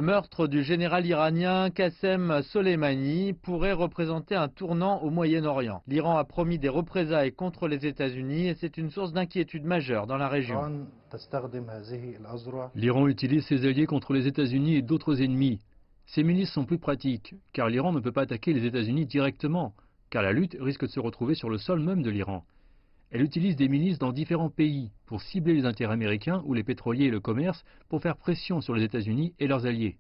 Le meurtre du général iranien Qassem Soleimani pourrait représenter un tournant au Moyen-Orient. L'Iran a promis des représailles contre les États-Unis et c'est une source d'inquiétude majeure dans la région. L'Iran utilise ses alliés contre les États-Unis et d'autres ennemis. Ces milices sont plus pratiques, car l'Iran ne peut pas attaquer les États-Unis directement, car la lutte risque de se retrouver sur le sol même de l'Iran. Elle utilise des milices dans différents pays pour cibler les intérêts américains ou les pétroliers et le commerce pour faire pression sur les États-Unis et leurs alliés.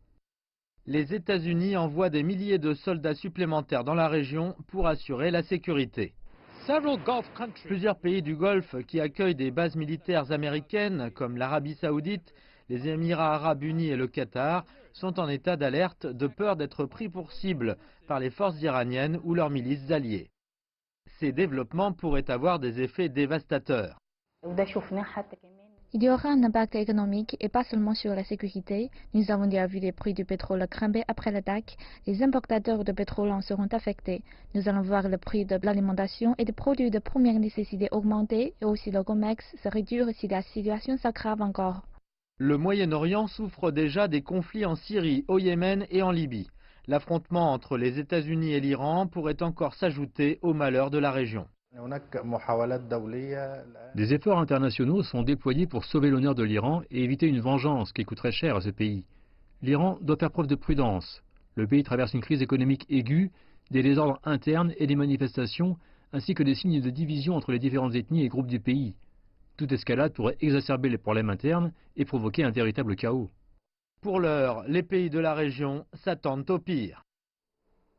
Les États-Unis envoient des milliers de soldats supplémentaires dans la région pour assurer la sécurité. Plusieurs pays du Golfe qui accueillent des bases militaires américaines, comme l'Arabie Saoudite, les Émirats Arabes Unis et le Qatar, sont en état d'alerte de peur d'être pris pour cible par les forces iraniennes ou leurs milices alliées. Ces développements pourraient avoir des effets dévastateurs. Il y aura un impact économique et pas seulement sur la sécurité. Nous avons déjà vu les prix du pétrole grimper après l'attaque. Les importateurs de pétrole en seront affectés. Nous allons voir le prix de l'alimentation et des produits de première nécessité augmenter et aussi le commerce se réduire si la situation s'aggrave encore. Le Moyen-Orient souffre déjà des conflits en Syrie, au Yémen et en Libye. L'affrontement entre les États-Unis et l'Iran pourrait encore s'ajouter aux malheurs de la région. Des efforts internationaux sont déployés pour sauver l'honneur de l'Iran et éviter une vengeance qui coûterait cher à ce pays. L'Iran doit faire preuve de prudence. Le pays traverse une crise économique aiguë, des désordres internes et des manifestations, ainsi que des signes de division entre les différentes ethnies et groupes du pays. Toute escalade pourrait exacerber les problèmes internes et provoquer un véritable chaos. Pour l'heure, les pays de la région s'attendent au pire.